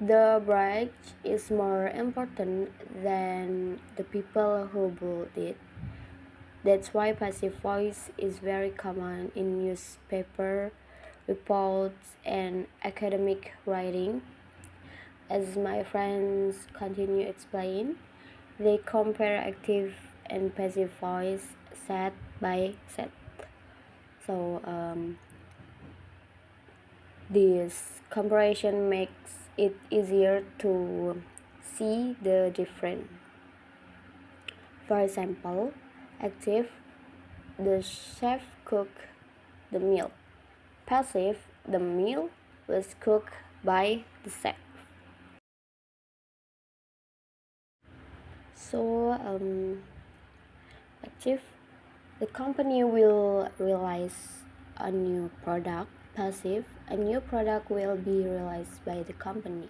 The bridge is more important than the people who build it. That's why passive voice is very common in newspaper reports and academic writing. As my friends continue explain, they compare active and passive voice set by set. So this comparison makes it easier to see the difference. For example, active, the chef cook the meal. Passive, the meal was cooked by the chef. So active, the company will realize a new product. Passive, a new product will be realized by the company.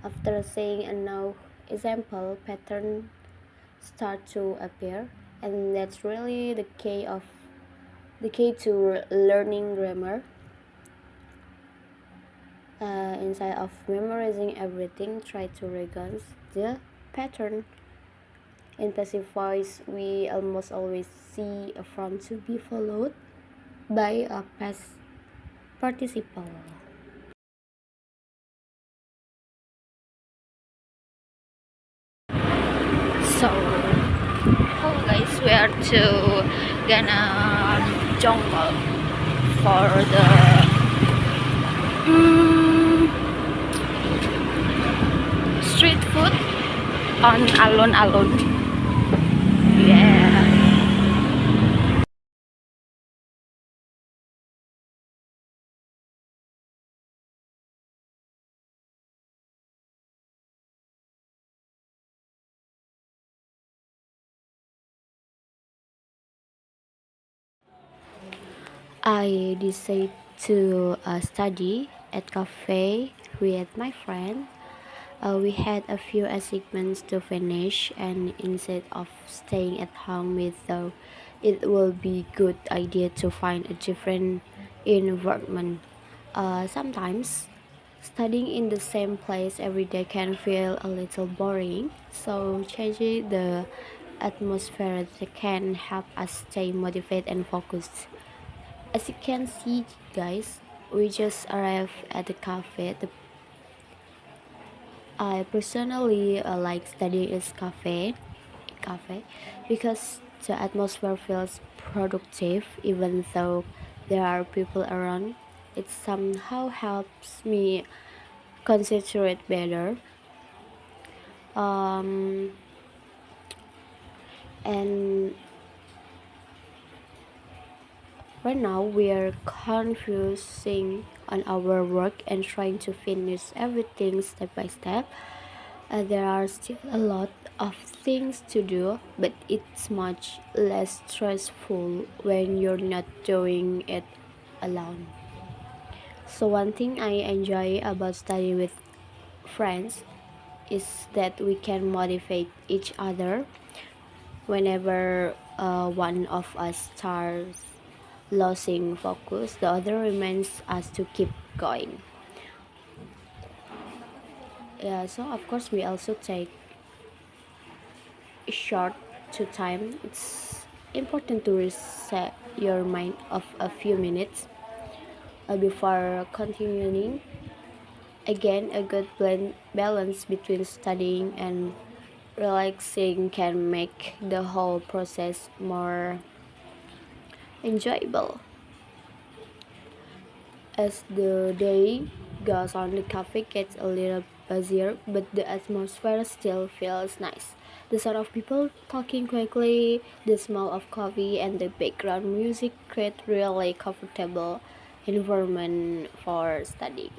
After saying enough example, pattern start to appear, and that's really the key to learning grammar. Instead of memorizing everything, try to recognize the pattern. In passive voice, we almost always see a from to be followed by a past participle. So, hello guys, we are to gonna jungle for the street food on alone. Yeah. I decided to study at cafe with my friend. We had a few assignments to finish, and instead of staying at home, we thought it would be good idea to find a different environment. Sometimes studying in the same place every day can feel a little boring, so changing the atmosphere can help us stay motivated and focused. As you can see, guys, we just arrived at the cafe. I personally like studying in cafe because the atmosphere feels productive even though there are people around. It somehow helps me concentrate better. Um, and right now we are confusing on our work and trying to finish everything step by step. There are still a lot of things to do, but it's much less stressful when you're not doing it alone. So, one thing I enjoy about studying with friends is that we can motivate each other whenever one of us starts losing focus, the other reminds us to keep going. Yeah, so of course, we also take short to time. It's important to reset your mind of a few minutes before continuing. Again, a good balance between studying and relaxing can make the whole process more enjoyable. As the day goes on, the cafe gets a little busier, but the atmosphere still feels nice. The sound of people talking quickly, the smell of coffee, and the background music create really comfortable environment for studying.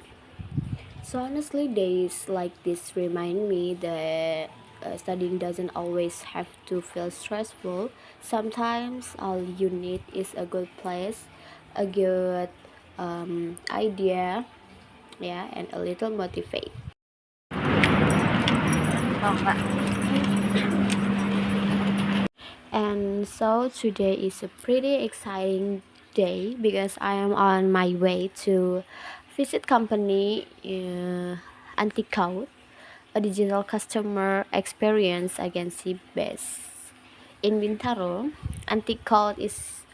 So honestly, days like this remind me that studying doesn't always have to feel stressful. Sometimes all you need is a good place, a good idea, yeah, and a little motivate. And so today is a pretty exciting day because I am on my way to visit company. Antiquote, a digital customer experience agency based in Bintaro. Antiquote is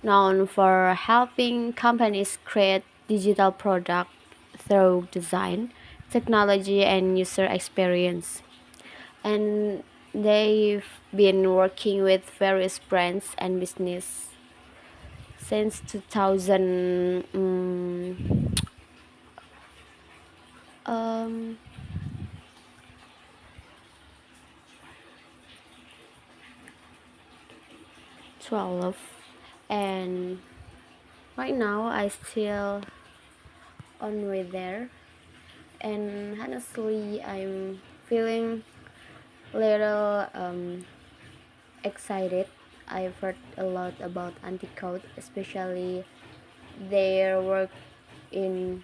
known for helping companies create digital products through design, technology, and user experience. And they've been working with various brands and business since 2012. And right now I still on way there, and honestly I'm feeling little excited. I've heard a lot about Antiquote, especially their work in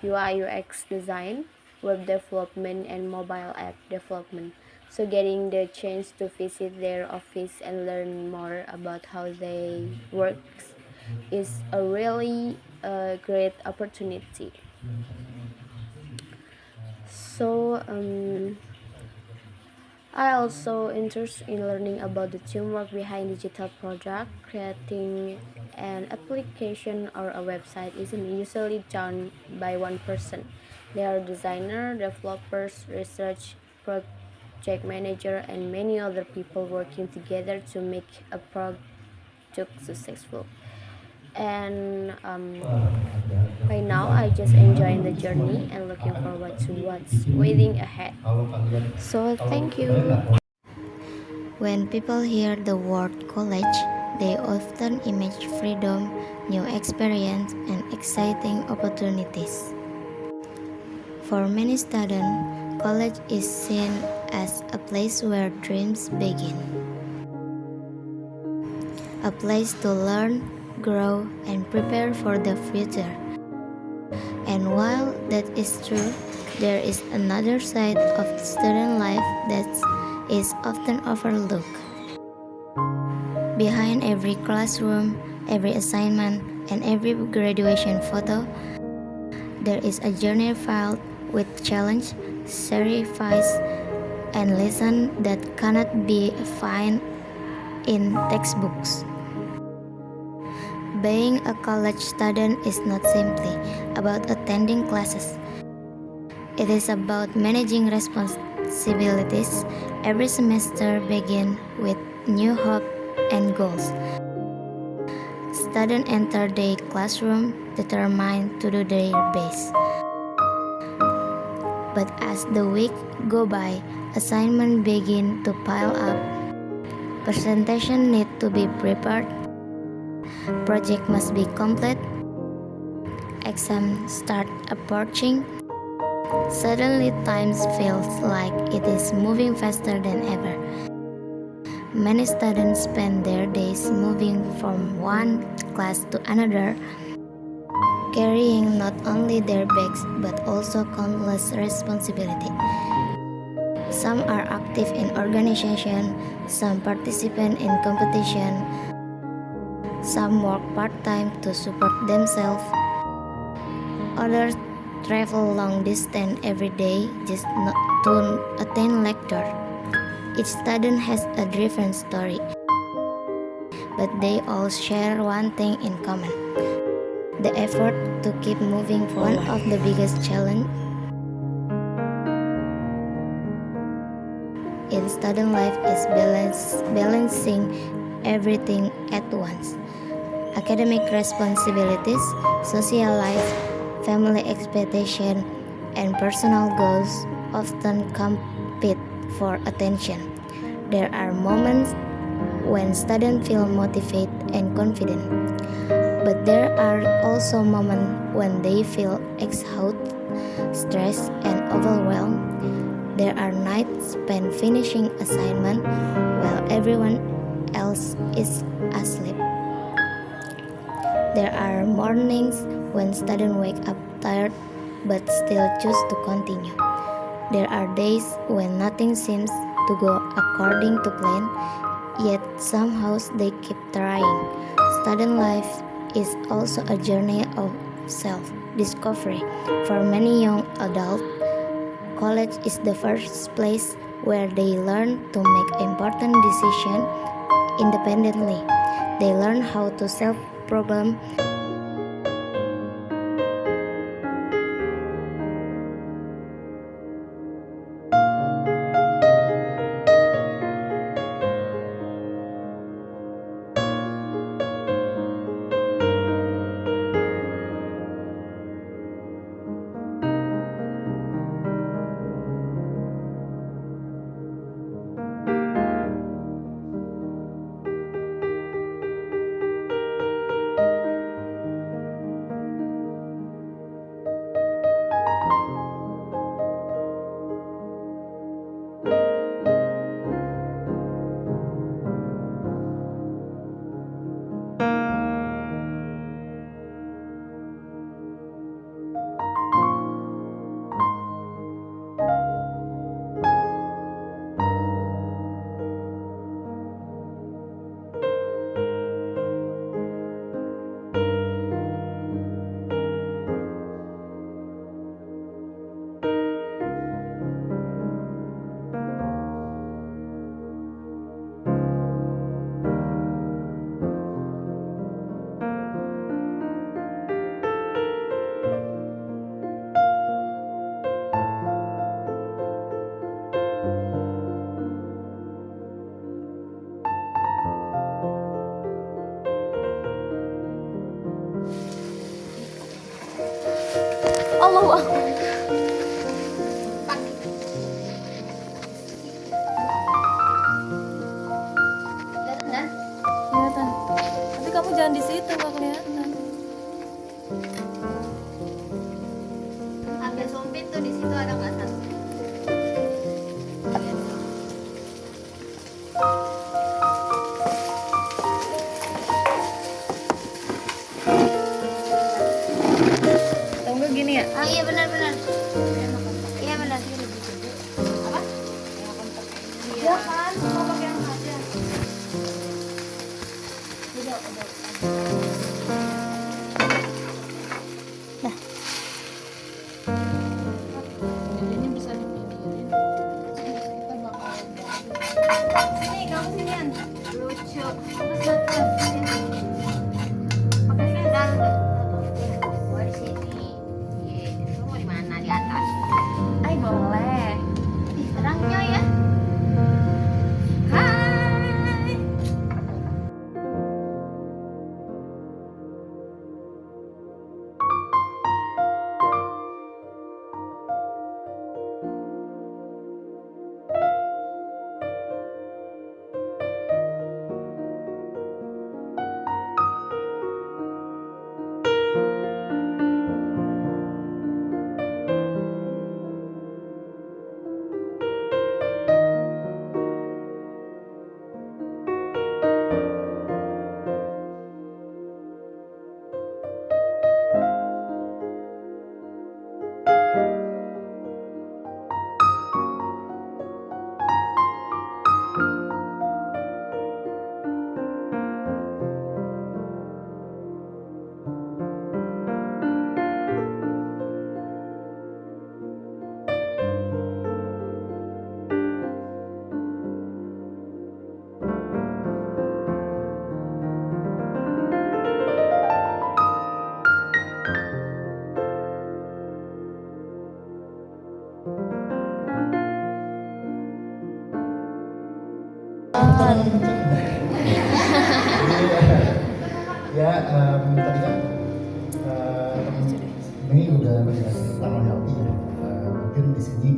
UI UX design, web development, and mobile app development. So getting the chance to visit their office and learn more about how they work is a really great opportunity. So I also interested in learning about the teamwork behind digital project. Creating an application or a website isn't usually done by one person. There are designer, developers, research, project manager, and many other people working together to make a project successful. And right now, I just enjoying the journey and looking forward to what's waiting ahead. So thank you. When people hear the word college, they often imagine freedom, new experience, and exciting opportunities. For many students, college is seen as a place where dreams begin, a place to learn, grow, and prepare for the future. And while that is true, there is another side of student life that is often overlooked. Behind every classroom, every assignment, and every graduation photo, there is a journey filled with challenge, sacrifice, and lesson that cannot be found in textbooks. Being a college student is not simply about attending classes. It is about managing responsibilities. Every semester begins with new hope and goals. Students enter the classroom determined to do their best. But as the weeks go by, assignments begin to pile up. Presentation need to be prepared. Project must be complete. Exams start approaching. Suddenly, time feels like it is moving faster than ever. Many students spend their days moving from one class to another, carrying not only their bags but also countless responsibility. Some are active in organization, some participate in competition, some work part-time to support themselves, others travel long distance every day just not to attend lecture. Each student has a different story, but they all share one thing in common: the effort to keep moving forward. One of the biggest challenges in student life is balancing everything at once. Academic responsibilities, social life, family expectation, and personal goals often compete for attention. There are moments when students feel motivated and confident, but there are also moments when they feel exhausted, stressed, and overwhelmed. There are nights spent finishing assignment while everyone else is asleep. There are mornings when students wake up tired but still choose to continue. There are days when nothing seems to go according to plan, yet somehow they keep trying. Student life is also a journey of self-discovery. For many young adults, college is the first place where they learn to make important decisions independently. They learn how to solve problems. Allahu Akbar. Kelihatan. Tapi kamu jangan di situ, nggak kelihatan. Agak sempit tuh, di situ ada nggak satu? Tunggu gini ya. Ah iya benar-benar. Iya benar. Apa? Iya kan, mau pakai yang aja. Ini bisa dipikirin. Kita bakal Sini, kamu sinian. Lucu. Terus pakai sendal tuh. Gua di sini. Iya, lu mau di mana? Di atas. Ay, boleh. Ih, terangnya ya. Hai. Ya, tadi kan ini udah menjelaskan tentang loyalty ya. Mungkin di sini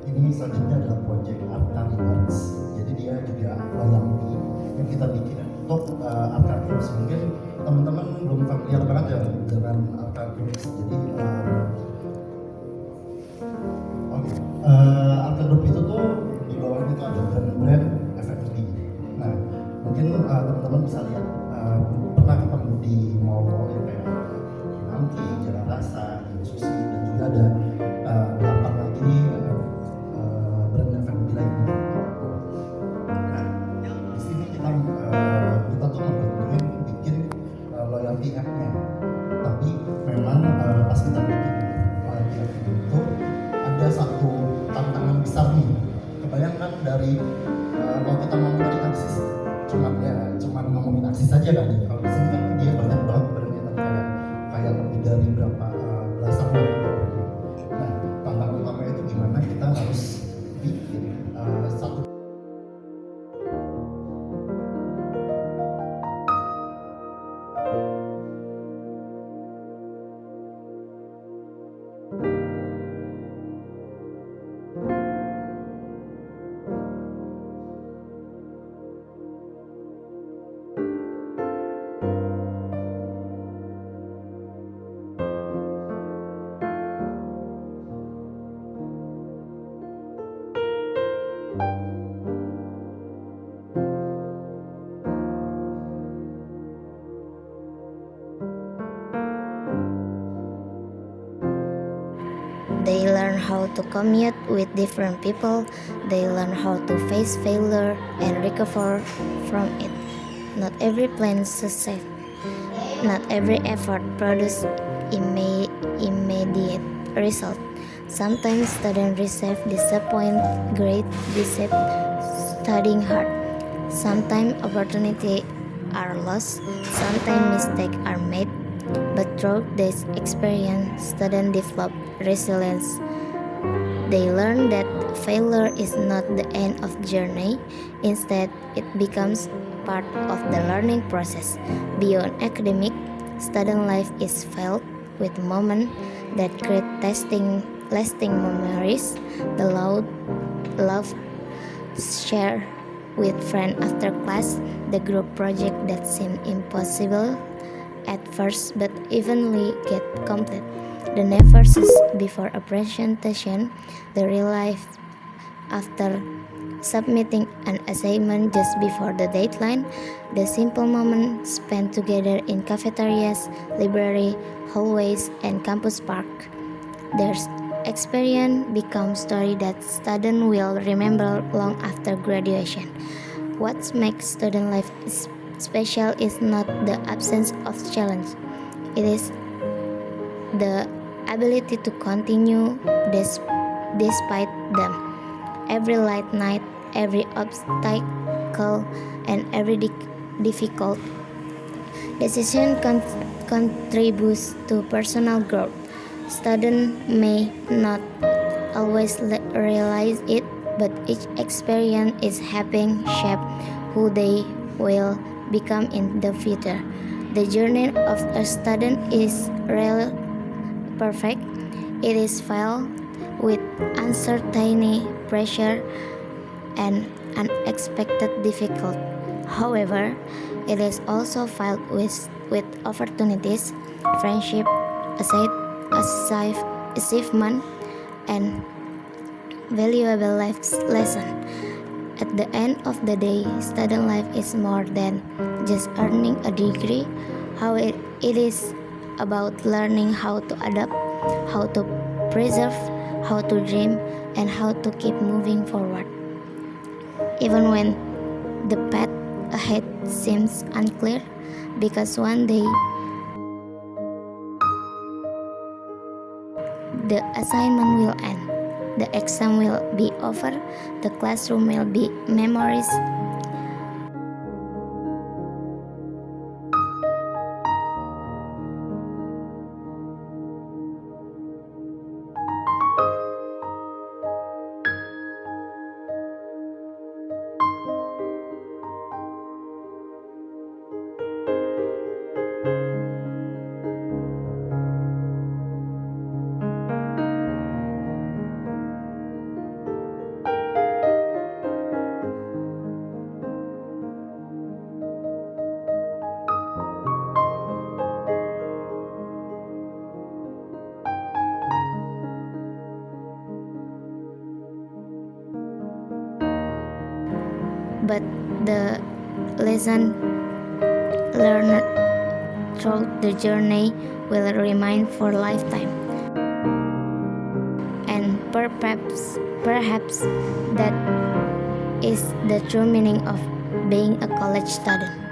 ini selanjutnya adalah project Art Rewards. Jadi dia juga loyalty yang kita bikin untuk Art Rewards. Mungkin teman-teman belum familiar banget ya dengan Art Rewards. Jadi Art Rewards itu tuh di bawahnya itu ada brand F&B. Nah, mungkin teman-teman bisa lihat pernah ketemu di mall-mall ya kayak Nanti, Jalan Rasa, Susi, dan juga ada 8 lagi brand F&B lainnya. Nah, di sini kita tuh bikin loyalty app-nya. Tapi memang pas kita bikin loyalty app itu ada satu kan dari kalau kita ngomong dari aksis cuman ngomongin aksis saja kan ya. Kalau di sini kan dia banyak banget berkegiatan kayak lebih dari berapa belasan orang. Nah, tantangan utama itu gimana kita harus bikin satu They learn how to commute with different people. They learn how to face failure and recover from it. Not every plan succeeds. Not every effort produces immediate result. Sometimes students receive disappointment, great despite studying hard. Sometimes opportunities are lost. Sometimes mistakes are made. But through this experience, students develop resilience. They learn that failure is not the end of the journey. Instead, it becomes part of the learning process. Beyond academic, student life is filled with moments that create lasting memories. The love shared with friends after class, the group project that seemed impossible at first but eventually get complete. The nervousness before a presentation, the relief after submitting an assignment just before the deadline, the simple moments spent together in cafeterias, library, hallways, and campus park. Their experience becomes story that students will remember long after graduation. What makes student life special is not the absence of challenge. It is the ability to continue despite them. Every late night, every obstacle, and every difficult decision contributes to personal growth. Students may not always realize it, but each experience is helping shape who they will become in the future. The journey of a student is rarely perfect. It is filled with uncertainty, pressure, and unexpected difficulty. However, it is also filled with opportunities, friendship, achievement, and valuable life lessons. At the end of the day, student life is more than just earning a degree. It is about learning how to adapt, how to preserve, how to dream, and how to keep moving forward. Even when the path ahead seems unclear, because one day the assignment will end. The exam will be over, the classroom will be memories. But the lesson learned through the journey will remain for lifetime. And perhaps that is the true meaning of being a college student.